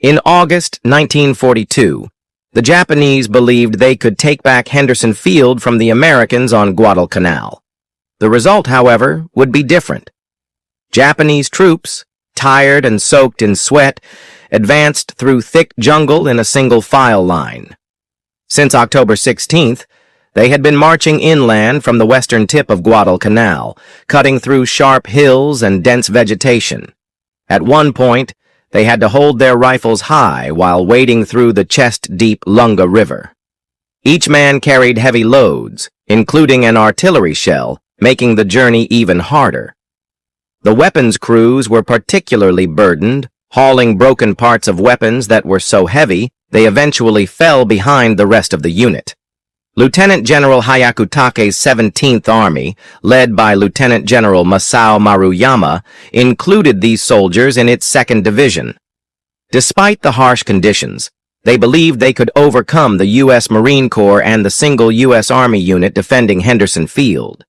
In August 1942, the Japanese believed they could take back Henderson Field from the Americans on Guadalcanal. The result, however, would be different. Japanese troops, tired and soaked in sweat, advanced through thick jungle in a single file line. Since October 16th, they had been marching inland from the western tip of Guadalcanal, cutting through sharp hills and dense vegetation. At one point, they had to hold their rifles high while wading through the chest-deep Lunga River. Each man carried heavy loads, including an artillery shell, making the journey even harder. The weapons crews were particularly burdened, hauling broken parts of weapons that were so heavy they eventually fell behind the rest of the unit. Lieutenant General Hyakutake's 17th Army, led by Lieutenant General Masao Maruyama, included these soldiers in its 2nd Division. Despite the harsh conditions, they believed they could overcome the U.S. Marine Corps and the single U.S. Army unit defending Henderson Field.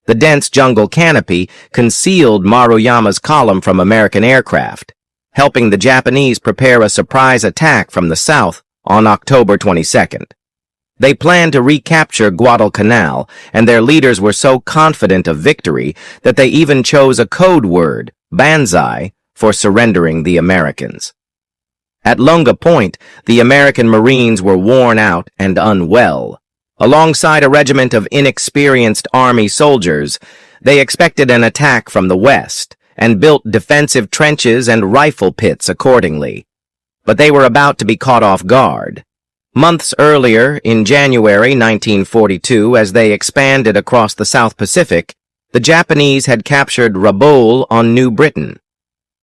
The dense jungle canopy concealed Maruyama's column from American aircraft, helping the Japanese prepare a surprise attack from the south on October 22nd. They planned to recapture Guadalcanal, and their leaders were so confident of victory that they even chose a code word, Banzai, for surrendering the Americans. At Lunga Point, the American Marines were worn out and unwell. Alongside a regiment of inexperienced Army soldiers, they expected an attack from the west and built defensive trenches and rifle pits accordingly. But they were about to be caught off guard. Months earlier, in January 1942, as they expanded across the South Pacific, the Japanese had captured Rabaul on New Britain.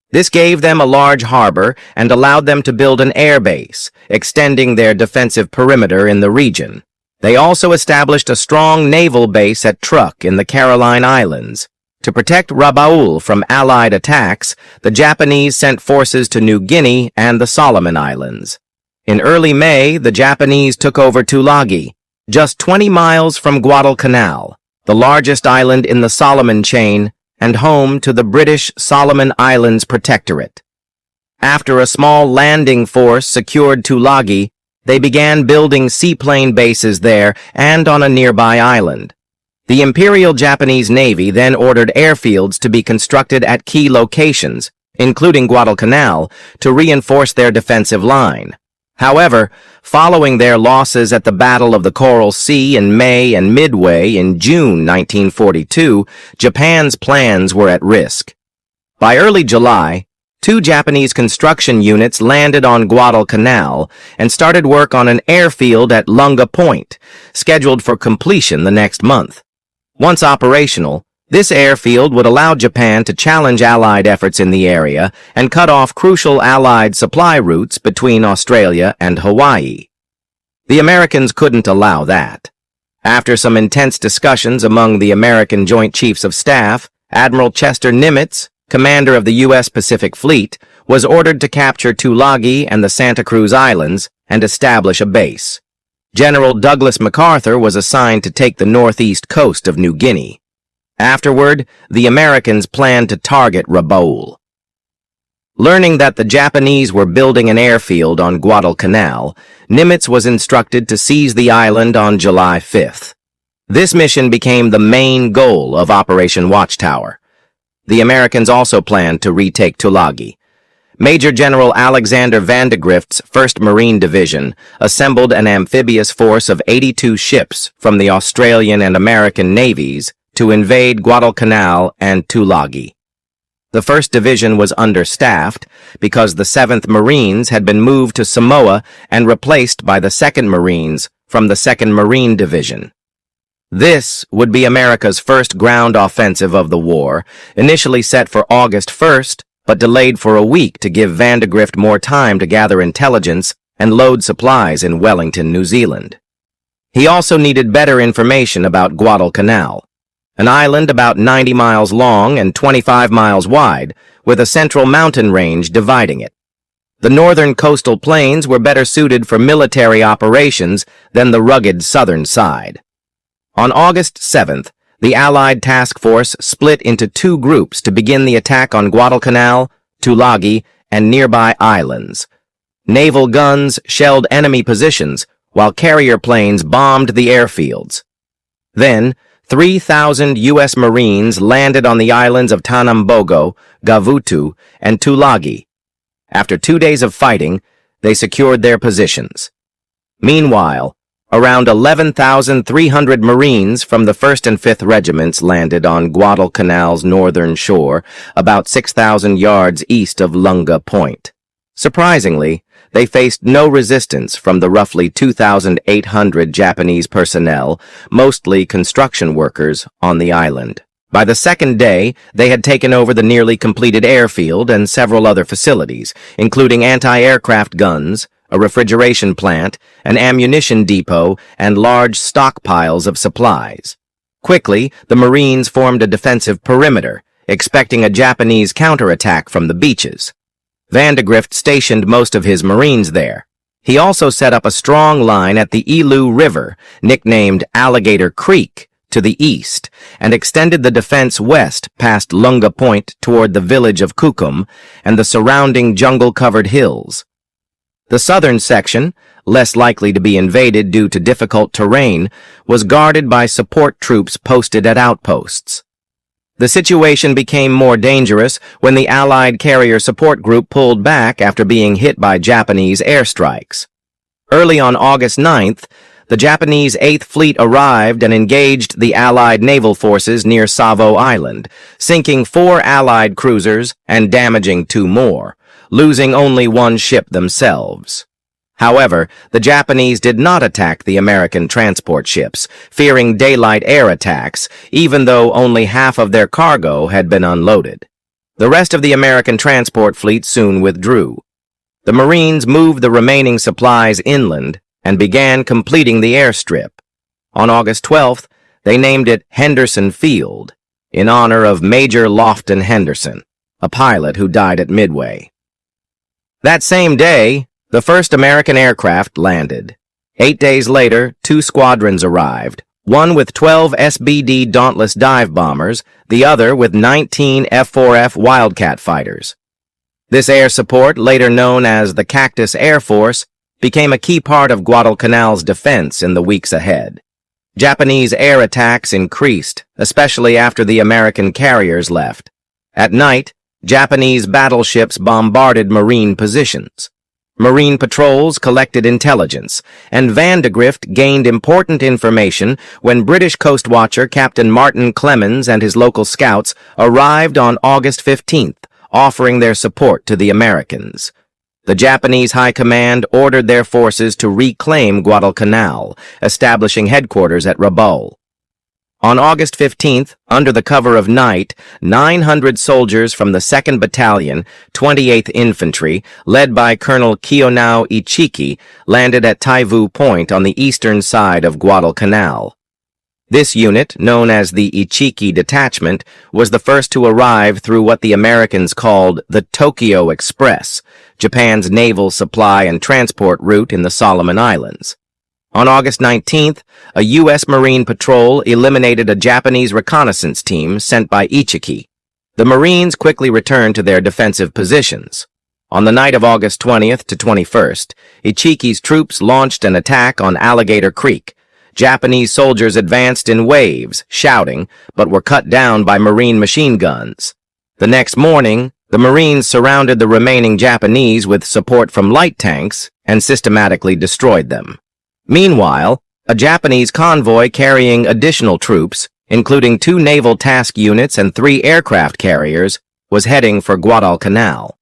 This gave them a large harbor and allowed them to build an air base, extending their defensive perimeter in the region. They also established a strong naval base at Truk in the Caroline Islands. To protect Rabaul from Allied attacks, the Japanese sent forces to New Guinea and the Solomon Islands. In early May, the Japanese took over Tulagi, just 20 miles from Guadalcanal, the largest island in the Solomon chain and home to the British Solomon Islands Protectorate. After a small landing force secured Tulagi, they began building seaplane bases there and on a nearby island. The Imperial Japanese Navy then ordered airfields to be constructed at key locations, including Guadalcanal, to reinforce their defensive line. However, following their losses at the Battle of the Coral Sea in May and Midway in June 1942, Japan's plans were at risk. By early July, 2 Japanese construction units landed on Guadalcanal and started work on an airfield at Lunga Point, scheduled for completion the next month. Once operational, this airfield would allow Japan to challenge Allied efforts in the area and cut off crucial Allied supply routes between Australia and Hawaii. The Americans couldn't allow that. After some intense discussions among the American Joint Chiefs of Staff, Admiral Chester Nimitz, commander of the U.S. Pacific Fleet, was ordered to capture Tulagi and the Santa Cruz Islands and establish a base. General Douglas MacArthur was assigned to take the northeast coast of New Guinea. Afterward, the Americans planned to target Rabaul. Learning that the Japanese were building an airfield on Guadalcanal, Nimitz was instructed to seize the island on July 5th. This mission became the main goal of Operation Watchtower. The Americans also planned to retake Tulagi. Major General Alexander Vandegrift's 1st Marine Division assembled an amphibious force of 82 ships from the Australian and American navies to invade Guadalcanal and Tulagi. The 1st Division was understaffed because the 7th Marines had been moved to Samoa and replaced by the 2nd Marines from the 2nd Marine Division. This would be America's first ground offensive of the war, initially set for August 1st, but delayed for a week to give Vandegrift more time to gather intelligence and load supplies in Wellington, New Zealand. He also needed better information about Guadalcanal, an island about 90 miles long and 25 miles wide, with a central mountain range dividing it. The northern coastal plains were better suited for military operations than the rugged southern side. On August 7th, the Allied task force split into 2 groups to begin the attack on Guadalcanal, Tulagi, and nearby islands. Naval guns shelled enemy positions, while carrier planes bombed the airfields. Then, 3,000 U.S. Marines landed on the islands of Tanambogo, Gavutu, and Tulagi. After 2 days of fighting, they secured their positions. Meanwhile, around 11,300 Marines from the 1st and 5th Regiments landed on Guadalcanal's northern shore, about 6,000 yards east of Lunga Point. Surprisingly, they faced no resistance from the roughly 2,800 Japanese personnel, mostly construction workers, on the island. By the second day, they had taken over the nearly completed airfield and several other facilities, including anti-aircraft guns, a refrigeration plant, an ammunition depot, and large stockpiles of supplies. Quickly, the Marines formed a defensive perimeter, expecting a Japanese counterattack from the beaches. Vandegrift stationed most of his Marines there. He also set up a strong line at the Ilu River, nicknamed Alligator Creek, to the east, and extended the defense west past Lunga Point toward the village of Kukum and the surrounding jungle-covered hills. The southern section, less likely to be invaded due to difficult terrain, was guarded by support troops posted at outposts. The situation became more dangerous when the Allied carrier support group pulled back after being hit by Japanese airstrikes. Early on August 9th, the Japanese 8th Fleet arrived and engaged the Allied naval forces near Savo Island, sinking 4 Allied cruisers and damaging 2 more, losing only 1 ship themselves. However, the Japanese did not attack the American transport ships, fearing daylight air attacks, even though only half of their cargo had been unloaded. The rest of the American transport fleet soon withdrew. The Marines moved the remaining supplies inland and began completing the airstrip. On August 12th, they named it Henderson Field, in honor of Major Lofton Henderson, a pilot who died at Midway. That same day, the first American aircraft landed. 8 days later, 2 squadrons arrived, one with 12 SBD Dauntless dive bombers, the other with 19 F-4F Wildcat fighters. This air support, later known as the Cactus Air Force, became a key part of Guadalcanal's defense in the weeks ahead. Japanese air attacks increased, especially after the American carriers left. At night, Japanese battleships bombarded Marine positions. Marine patrols collected intelligence, and Vandegrift gained important information when British Coast Watcher Captain Martin Clemens and his local scouts arrived on August 15th, offering their support to the Americans. The Japanese High Command ordered their forces to reclaim Guadalcanal, establishing headquarters at Rabaul. On August 15th, under the cover of night, 900 soldiers from the 2nd Battalion, 28th Infantry, led by Colonel Kiyonao Ichiki, landed at Taivu Point on the eastern side of Guadalcanal. This unit, known as the Ichiki Detachment, was the first to arrive through what the Americans called the Tokyo Express, Japan's naval supply and transport route in the Solomon Islands. On August 19th, a U.S. Marine patrol eliminated a Japanese reconnaissance team sent by Ichiki. The Marines quickly returned to their defensive positions. On the night of August 20th to 21st, Ichiki's troops launched an attack on Alligator Creek. Japanese soldiers advanced in waves, shouting, but were cut down by Marine machine guns. The next morning, the Marines surrounded the remaining Japanese with support from light tanks and systematically destroyed them. Meanwhile, a Japanese convoy carrying additional troops, including 2 naval task units and 3 aircraft carriers, was heading for Guadalcanal.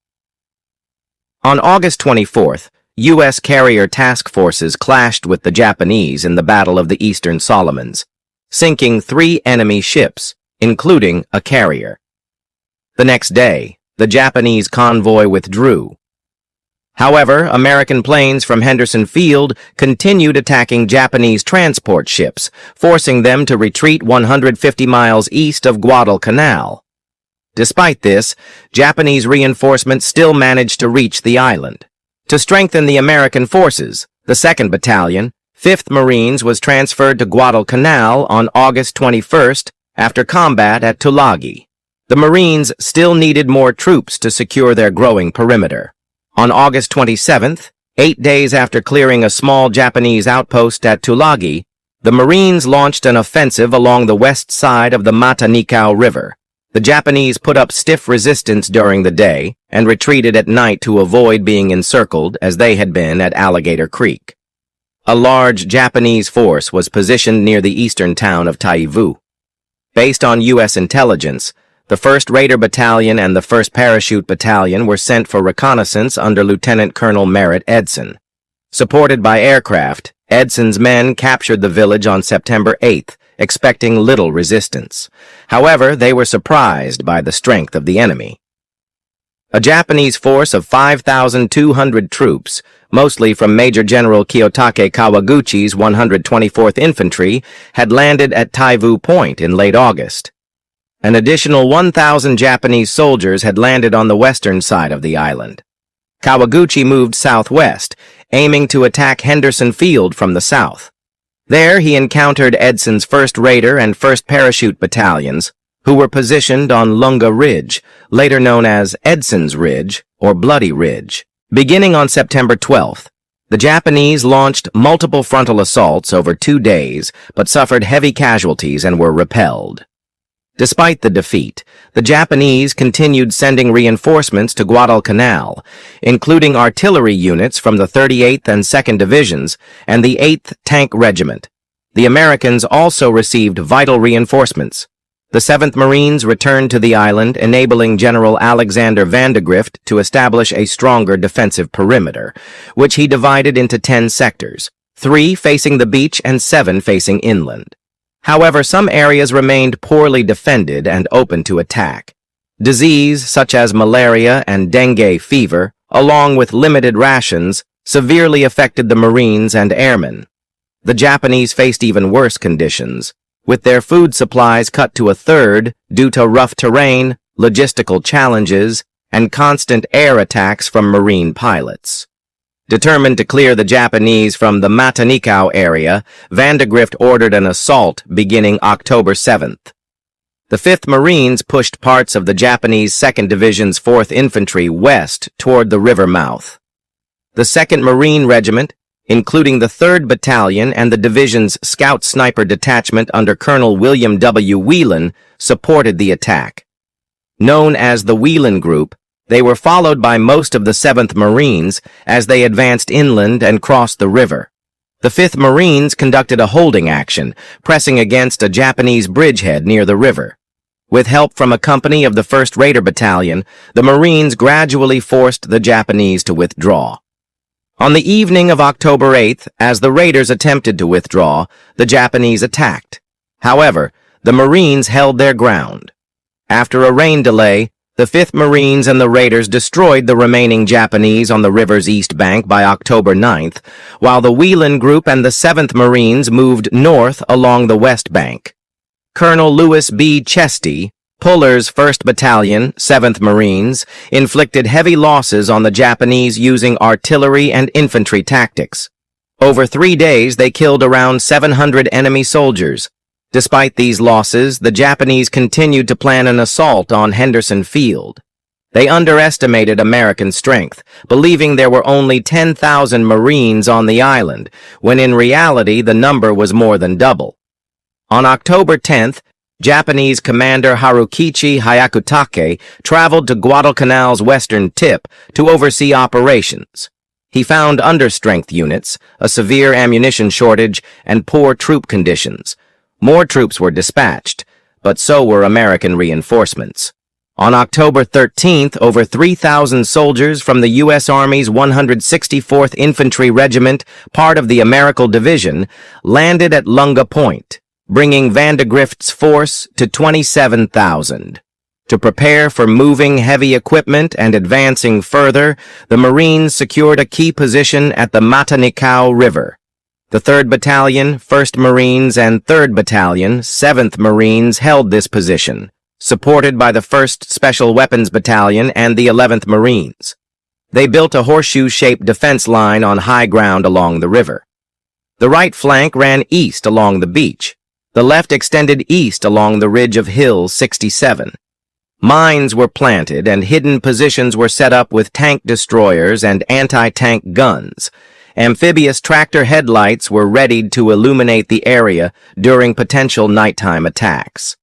On August 24th, U.S. carrier task forces clashed with the Japanese in the Battle of the Eastern Solomons, sinking 3 enemy ships, including a carrier. The next day, the Japanese convoy withdrew. However, American planes from Henderson Field continued attacking Japanese transport ships, forcing them to retreat 150 miles east of Guadalcanal. Despite this, Japanese reinforcements still managed to reach the island. To strengthen the American forces, the 2nd Battalion, 5th Marines was transferred to Guadalcanal on August 21st after combat at Tulagi. The Marines still needed more troops to secure their growing perimeter. On August 27th, 8 days after clearing a small Japanese outpost at Tulagi, the Marines launched an offensive along the west side of the Matanikau River. The Japanese put up stiff resistance during the day and retreated at night to avoid being encircled as they had been at Alligator Creek. A large Japanese force was positioned near the eastern town of Taivu. Based on U.S. intelligence, the 1st Raider Battalion and the 1st Parachute Battalion were sent for reconnaissance under Lieutenant Colonel Merritt Edson. Supported by aircraft, Edson's men captured the village on September 8th, expecting little resistance. However, they were surprised by the strength of the enemy. A Japanese force of 5,200 troops, mostly from Major General Kiyotake Kawaguchi's 124th Infantry, had landed at Taivu Point in late August. An additional 1,000 Japanese soldiers had landed on the western side of the island. Kawaguchi moved southwest, aiming to attack Henderson Field from the south. There he encountered Edson's 1st Raider and 1st Parachute Battalions, who were positioned on Lunga Ridge, later known as Edson's Ridge or Bloody Ridge. Beginning on September 12th, the Japanese launched multiple frontal assaults over 2 days, but suffered heavy casualties and were repelled. Despite the defeat, the Japanese continued sending reinforcements to Guadalcanal, including artillery units from the 38th and 2nd Divisions and the 8th Tank Regiment. The Americans also received vital reinforcements. The 7th Marines returned to the island, enabling General Alexander Vandegrift to establish a stronger defensive perimeter, which he divided into 10 sectors, 3 facing the beach and 7 facing inland. However, some areas remained poorly defended and open to attack. Disease such as malaria and dengue fever, along with limited rations, severely affected the Marines and airmen. The Japanese faced even worse conditions, with their food supplies cut to a third due to rough terrain, logistical challenges, and constant air attacks from Marine pilots. Determined to clear the Japanese from the Matanikau area, Vandegrift ordered an assault beginning October 7th. The 5th Marines pushed parts of the Japanese 2nd Division's 4th Infantry west toward the river mouth. The 2nd Marine Regiment, including the 3rd Battalion and the division's Scout Sniper Detachment under Colonel William W. Whelan, supported the attack. Known as the Whelan Group, they were followed by most of the 7th Marines as they advanced inland and crossed the river. The 5th Marines conducted a holding action, pressing against a Japanese bridgehead near the river. With help from a company of the 1st Raider Battalion, the Marines gradually forced the Japanese to withdraw. On the evening of October 8th, as the Raiders attempted to withdraw, the Japanese attacked. However, the Marines held their ground. After a rain delay, the 5th Marines and the Raiders destroyed the remaining Japanese on the river's east bank by October 9th, while the Whelan Group and the 7th Marines moved north along the west bank. Colonel Lewis B. Chesty, Puller's 1st Battalion, 7th Marines, inflicted heavy losses on the Japanese using artillery and infantry tactics. Over 3 days, they killed around 700 enemy soldiers. Despite these losses, the Japanese continued to plan an assault on Henderson Field. They underestimated American strength, believing there were only 10,000 Marines on the island, when in reality the number was more than double. On October 10th, Japanese Commander Harukichi Hyakutake traveled to Guadalcanal's western tip to oversee operations. He found understrength units, a severe ammunition shortage, and poor troop conditions. More troops were dispatched, but so were American reinforcements. On October 13th, over 3,000 soldiers from the U.S. Army's 164th Infantry Regiment, part of the American Division, landed at Lunga Point, bringing Vandegrift's force to 27,000. To prepare for moving heavy equipment and advancing further, the Marines secured a key position at the Matanikau River. The 3rd Battalion, 1st Marines, and 3rd Battalion, 7th Marines held this position, supported by the 1st Special Weapons Battalion and the 11th Marines. They built a horseshoe-shaped defense line on high ground along the river. The right flank ran east along the beach. The left extended east along the ridge of Hill 67. Mines were planted and hidden positions were set up with tank destroyers and anti-tank guns. Amphibious tractor headlights were readied to illuminate the area during potential nighttime attacks.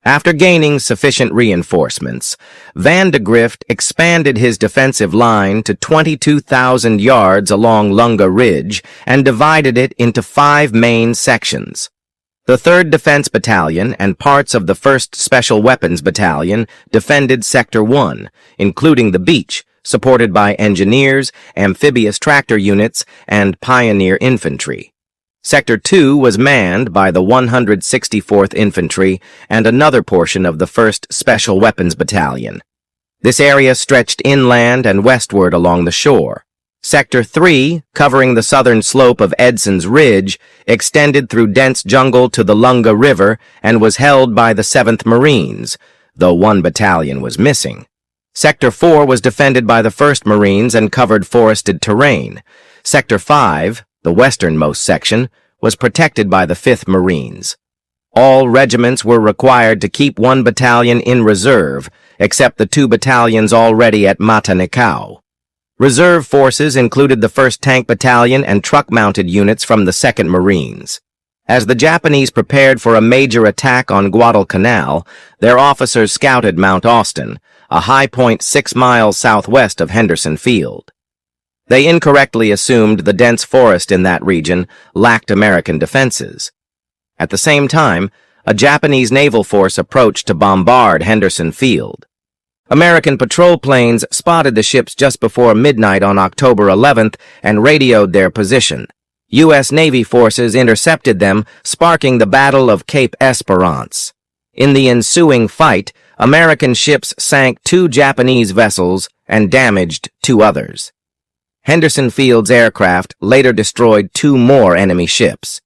After gaining sufficient reinforcements, Van de Grift expanded his defensive line to 22,000 yards along Lunga Ridge and divided it into 5 main sections. The 3rd Defense Battalion and parts of the 1st Special Weapons Battalion defended Sector 1, including the beach, supported by engineers, amphibious tractor units, and pioneer infantry. Sector 2 was manned by the 164th Infantry and another portion of the 1st Special Weapons Battalion. This area stretched inland and westward along the shore. Sector 3, covering the southern slope of Edson's Ridge, extended through dense jungle to the Lunga River and was held by the 7th Marines, though 1 battalion was missing. Sector 4 was defended by the 1st Marines and covered forested terrain. Sector 5, the westernmost section, was protected by the 5th Marines. All regiments were required to keep 1 battalion in reserve, except the 2 battalions already at Matanikau. Reserve forces included the 1st Tank Battalion and truck-mounted units from the 2nd Marines. As the Japanese prepared for a major attack on Guadalcanal, their officers scouted Mount Austin, a high point 6 miles southwest of Henderson Field. They incorrectly assumed the dense forest in that region lacked American defenses. At the same time, a Japanese naval force approached to bombard Henderson Field. American patrol planes spotted the ships just before midnight on October 11th and radioed their position. U.S. Navy forces intercepted them, sparking the Battle of Cape Esperance. In the ensuing fight, American ships sank 2 Japanese vessels and damaged 2 others. Henderson Field's aircraft later destroyed 2 more enemy ships.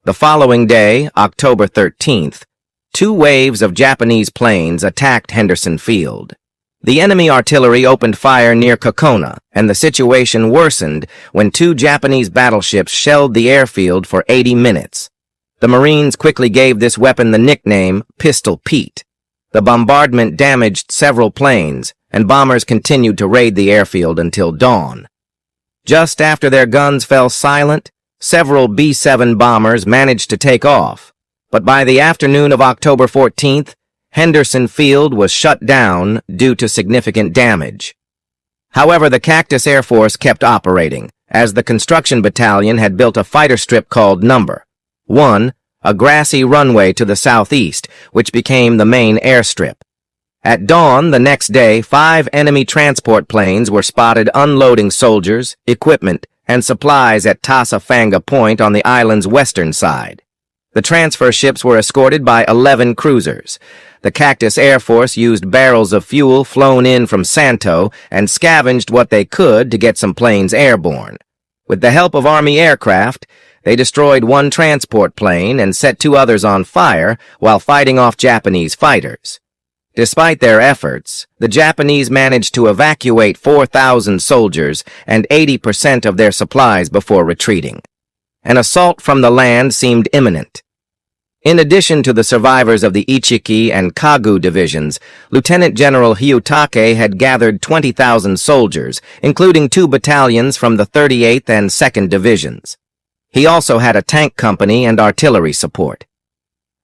The following day, October 13th, 2 waves of Japanese planes attacked Henderson Field. The enemy artillery opened fire near Kokona, and the situation worsened when 2 Japanese battleships shelled the airfield for 80 minutes. The Marines quickly gave this weapon the nickname Pistol Pete. The bombardment damaged several planes, and bombers continued to raid the airfield until dawn. Just after their guns fell silent, several B-7 bombers managed to take off, but by the afternoon of October 14th, Henderson Field was shut down due to significant damage. However, the Cactus Air Force kept operating, as the construction battalion had built a fighter strip called No. 1, a grassy runway to the southeast, which became the main airstrip. At dawn the next day, 5 enemy transport planes were spotted unloading soldiers, equipment, and supplies at Tasafanga Point on the island's western side. The transfer ships were escorted by 11 cruisers. The Cactus Air Force used barrels of fuel flown in from Santo and scavenged what they could to get some planes airborne. With the help of Army aircraft, they destroyed 1 transport plane and set 2 others on fire while fighting off Japanese fighters. Despite their efforts, the Japanese managed to evacuate 4,000 soldiers and 80% of their supplies before retreating. An assault from the land seemed imminent. In addition to the survivors of the Ichiki and Kagu divisions, Lieutenant General Hyutake had gathered 20,000 soldiers, including 2 battalions from the 38th and 2nd Divisions. He also had a tank company and artillery support.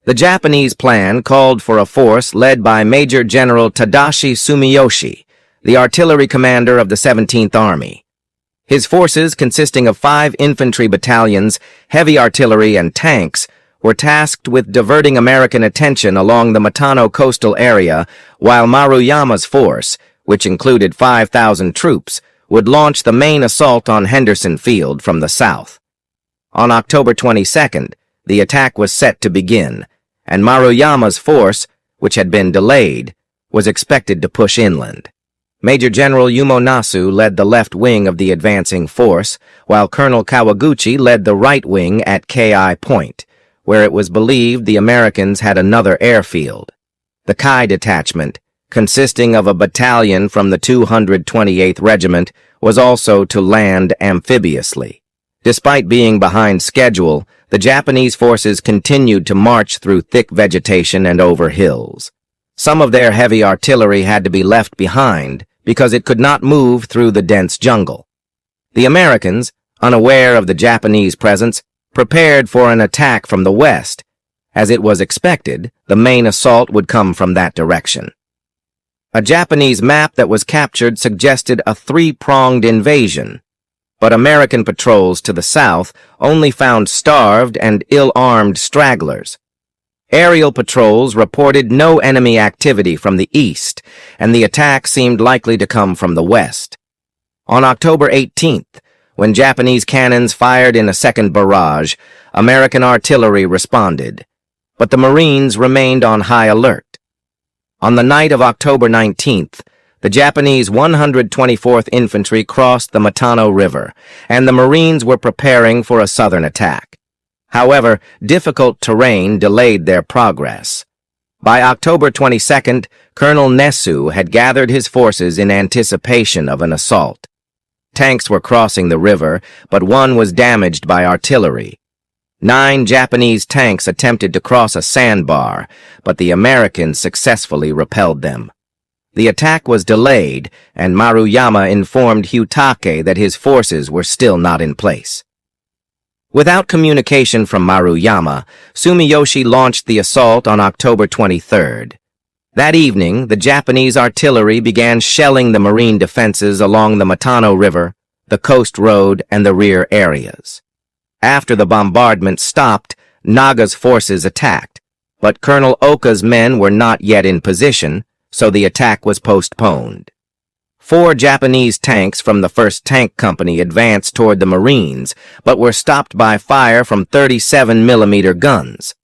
The Japanese plan called for a force led by Major General Tadashi Sumiyoshi, the artillery commander of the 17th Army. His forces, consisting of 5 infantry battalions, heavy artillery, and tanks, were tasked with diverting American attention along the Matano coastal area, while Maruyama's force, which included 5,000 troops, would launch the main assault on Henderson Field from the south. On October 22nd, the attack was set to begin, and Maruyama's force, which had been delayed, was expected to push inland. Major General Yumonasu led the left wing of the advancing force, while Colonel Kawaguchi led the right wing at Ki Point, where it was believed the Americans had another airfield. The Kai detachment, consisting of a battalion from the 228th Regiment, was also to land amphibiously. Despite being behind schedule, the Japanese forces continued to march through thick vegetation and over hills. Some of their heavy artillery had to be left behind because it could not move through the dense jungle. The Americans, unaware of the Japanese presence, prepared for an attack from the west. As it was expected, the main assault would come from that direction. A Japanese map that was captured suggested a three-pronged invasion, but American patrols to the south only found starved and ill-armed stragglers. Aerial patrols reported no enemy activity from the east, and the attack seemed likely to come from the west. On October 18th, when Japanese cannons fired in a second barrage, American artillery responded, but the Marines remained on high alert. On the night of October 19th, the Japanese 124th Infantry crossed the Matano River, and the Marines were preparing for a southern attack. However, difficult terrain delayed their progress. By October 22nd, Colonel Nesu had gathered his forces in anticipation of an assault. Tanks were crossing the river, but one was damaged by artillery. 9 Japanese tanks attempted to cross a sandbar, but the Americans successfully repelled them. The attack was delayed, and Maruyama informed Hyutake that his forces were still not in place. Without communication from Maruyama, Sumiyoshi launched the assault on October 23rd. That evening, the Japanese artillery began shelling the Marine defenses along the Matano River, the coast road, and the rear areas. After the bombardment stopped, Naga's forces attacked, but Colonel Oka's men were not yet in position, so the attack was postponed. 4 Japanese tanks from the 1st Tank Company advanced toward the Marines, but were stopped by fire from 37mm guns.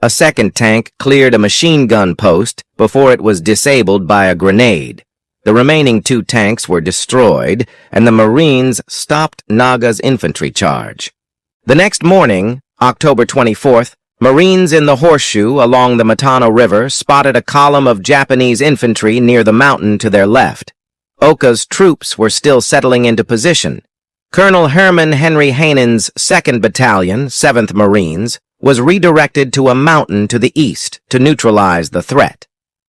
A second tank cleared a machine gun post before it was disabled by a grenade. The remaining 2 tanks were destroyed, and the Marines stopped Naga's infantry charge. The next morning, October 24th, Marines in the horseshoe along the Matano River spotted a column of Japanese infantry near the mountain to their left. Oka's troops were still settling into position. Colonel Herman Henry Hainen's 2nd Battalion, 7th Marines, was redirected to a mountain to the east to neutralize the threat.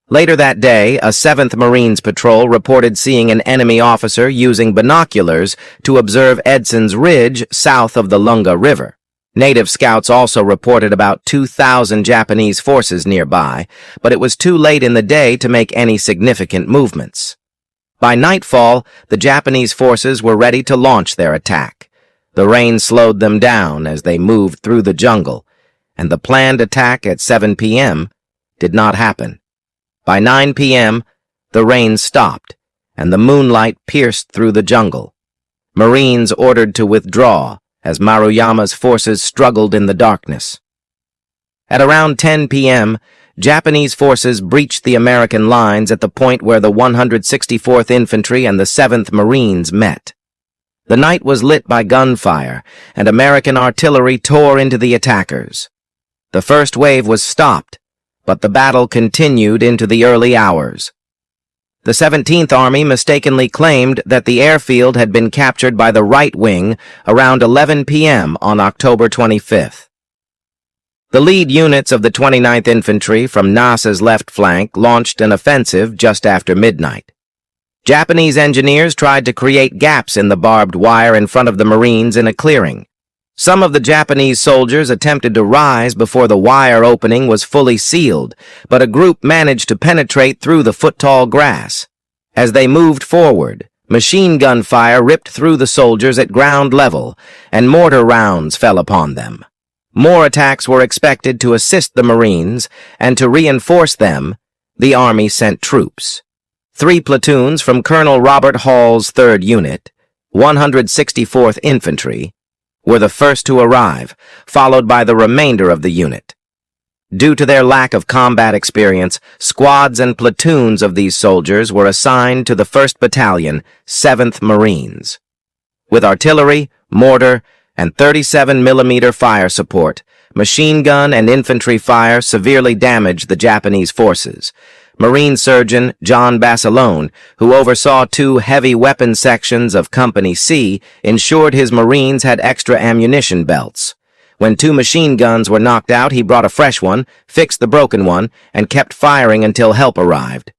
Later that day, a 7th Marines patrol reported seeing an enemy officer using binoculars to observe Edson's Ridge south of the Lunga River. Native scouts also reported about 2,000 Japanese forces nearby, but it was too late in the day to make any significant movements. By nightfall, the Japanese forces were ready to launch their attack. The rain slowed them down as they moved through the jungle, and the planned attack at 7 p.m. did not happen. By 9 p.m., the rain stopped, and the moonlight pierced through the jungle. Marines ordered to withdraw as Maruyama's forces struggled in the darkness. At around 10 p.m., Japanese forces breached the American lines at the point where the 164th Infantry and the 7th Marines met. The night was lit by gunfire, and American artillery tore into the attackers. The first wave was stopped, but the battle continued into the early hours. The 17th Army mistakenly claimed that the airfield had been captured by the right wing around 11 p.m. on October 25th. The lead units of the 29th Infantry from Nasa's left flank launched an offensive just after midnight. Japanese engineers tried to create gaps in the barbed wire in front of the Marines in a clearing. Some of the Japanese soldiers attempted to rise before the wire opening was fully sealed, but a group managed to penetrate through the foot-tall grass. As they moved forward, machine gun fire ripped through the soldiers at ground level, and mortar rounds fell upon them. More attacks were expected to assist the Marines, and to reinforce them, the Army sent troops. 3 platoons from Colonel Robert Hall's 3rd Unit, 164th Infantry, were the first to arrive, followed by the remainder of the unit. Due to their lack of combat experience, squads and platoons of these soldiers were assigned to the 1st Battalion, 7th Marines. With artillery, mortar, and 37mm fire support, machine gun and infantry fire severely damaged the Japanese forces. Marine Surgeon John Basilone, who oversaw 2 heavy weapon sections of Company C, ensured his Marines had extra ammunition belts. When 2 machine guns were knocked out, he brought a fresh one, fixed the broken one, and kept firing until help arrived.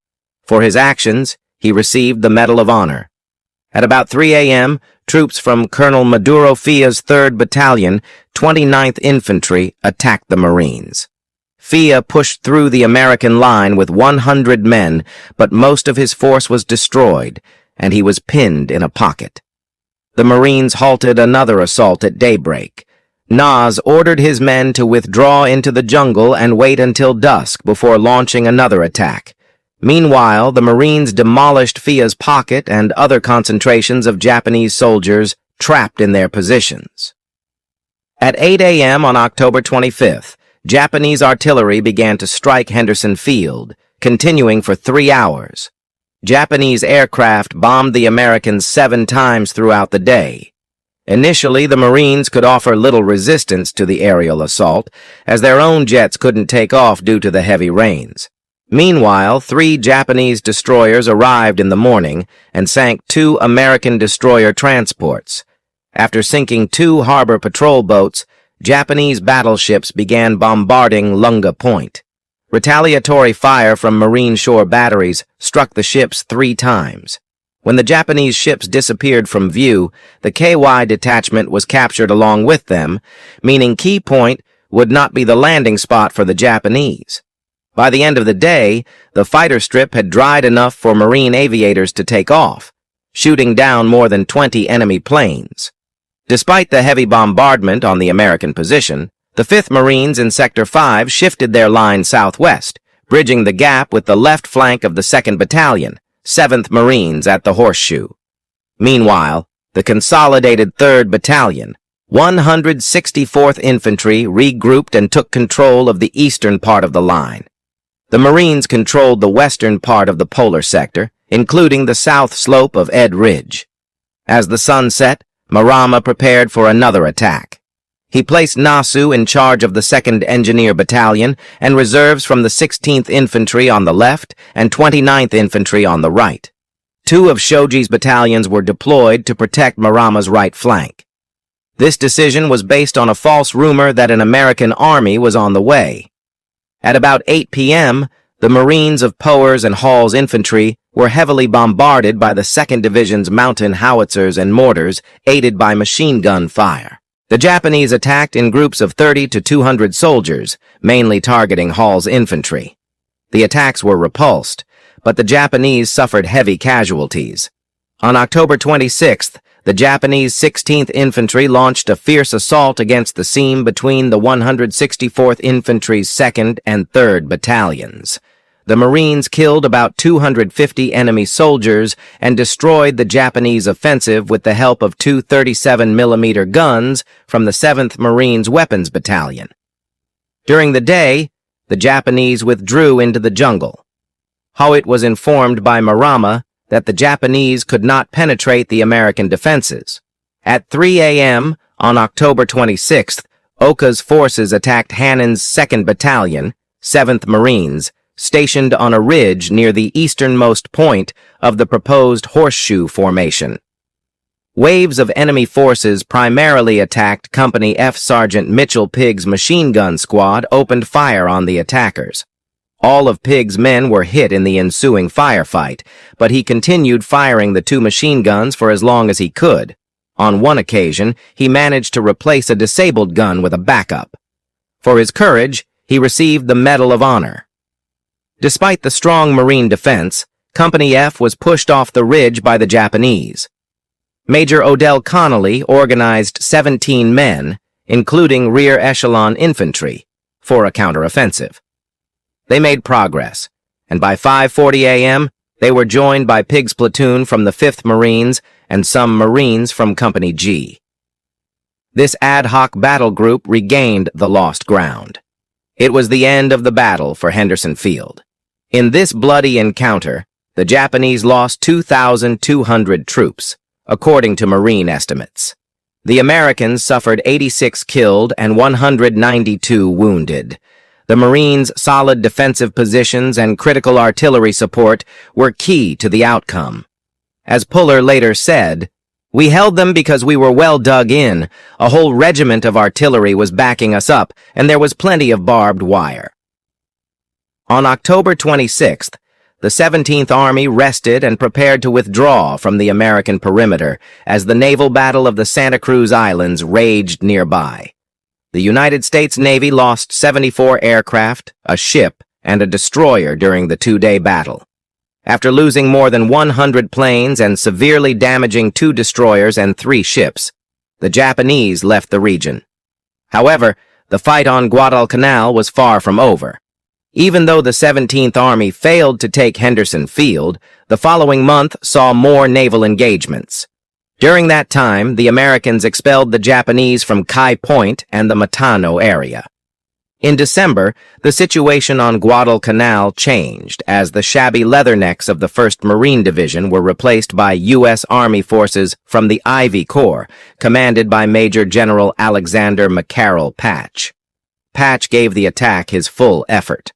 For his actions, he received the Medal of Honor. At about 3 a.m., troops from Colonel Maduro Fia's 3rd Battalion, 29th Infantry, attacked the Marines. Fia pushed through the American line with 100 men, but most of his force was destroyed, and he was pinned in a pocket. The Marines halted another assault at daybreak. Nas ordered his men to withdraw into the jungle and wait until dusk before launching another attack. Meanwhile, the Marines demolished Fia's pocket and other concentrations of Japanese soldiers trapped in their positions. At 8 a.m. on October 25th, Japanese artillery began to strike Henderson Field, continuing for 3 hours. Japanese aircraft bombed the Americans 7 times throughout the day. Initially, the Marines could offer little resistance to the aerial assault, as their own jets couldn't take off due to the heavy rains. Meanwhile, 3 Japanese destroyers arrived in the morning and sank 2 American destroyer transports. After sinking 2 harbor patrol boats, Japanese battleships began bombarding Lunga Point. Retaliatory fire from Marine shore batteries struck the ships 3 times. When the Japanese ships disappeared from view, the KY detachment was captured along with them, meaning Key Point would not be the landing spot for the Japanese. By the end of the day, the fighter strip had dried enough for Marine aviators to take off, shooting down more than 20 enemy planes. Despite the heavy bombardment on the American position, the 5th Marines in Sector 5 shifted their line southwest, bridging the gap with the left flank of the 2nd Battalion, 7th Marines at the Horseshoe. Meanwhile, the consolidated 3rd Battalion, 164th Infantry regrouped and took control of the eastern part of the line. The Marines controlled the western part of the polar sector, including the south slope of Ed Ridge. As the sun set, Marama prepared for another attack. He placed Nasu in charge of the 2nd Engineer Battalion and reserves from the 16th Infantry on the left and 29th Infantry on the right. 2 of Shoji's battalions were deployed to protect Marama's right flank. This decision was based on a false rumor that an American army was on the way. At about 8 p.m., the Marines of Powers and Hall's infantry were heavily bombarded by the 2nd Division's mountain howitzers and mortars, aided by machine gun fire. The Japanese attacked in groups of 30 to 200 soldiers, mainly targeting Hall's infantry. The attacks were repulsed, but the Japanese suffered heavy casualties. On October 26th, the Japanese 16th Infantry launched a fierce assault against the seam between the 164th Infantry's 2nd and 3rd Battalions. The Marines killed about 250 enemy soldiers and destroyed the Japanese offensive with the help of 2 37mm guns from the 7th Marines Weapons Battalion. During the day, the Japanese withdrew into the jungle. Howitt was informed by Marama that the Japanese could not penetrate the American defenses. At 3 a.m. on October 26th, Oka's forces attacked Hannon's 2nd Battalion, 7th Marines, stationed on a ridge near the easternmost point of the proposed horseshoe formation. Waves of enemy forces primarily attacked Company F Sergeant Mitchell Pigg's machine gun squad opened fire on the attackers. All of Pigg's men were hit in the ensuing firefight, but he continued firing the 2 machine guns for as long as he could. On one occasion, he managed to replace a disabled gun with a backup. For his courage, he received the Medal of Honor. Despite the strong Marine defense, Company F was pushed off the ridge by the Japanese. Major Odell Connolly organized 17 men, including rear echelon infantry, for a counteroffensive. They made progress, and by 5:40 a.m., they were joined by Pigg's platoon from the 5th Marines and some Marines from Company G. This ad hoc battle group regained the lost ground. It was the end of the battle for Henderson Field. In this bloody encounter, the Japanese lost 2,200 troops, according to Marine estimates. The Americans suffered 86 killed and 192 wounded. The Marines' solid defensive positions and critical artillery support were key to the outcome. As Puller later said, We held them because we were well dug in, a whole regiment of artillery was backing us up, and there was plenty of barbed wire. On October 26th, the 17th Army rested and prepared to withdraw from the American perimeter as the naval battle of the Santa Cruz Islands raged nearby. The United States Navy lost 74 aircraft, a ship, and a destroyer during the two-day battle. After losing more than 100 planes and severely damaging 2 destroyers and 3 ships, the Japanese left the region. However, the fight on Guadalcanal was far from over. Even though the 17th Army failed to take Henderson Field, the following month saw more naval engagements. During that time, the Americans expelled the Japanese from Kai Point and the Matano area. In December, the situation on Guadalcanal changed as the shabby leathernecks of the 1st Marine Division were replaced by U.S. Army forces from the Ivy Corps, commanded by Major General Alexander McCarroll Patch. Patch gave the attack his full effort.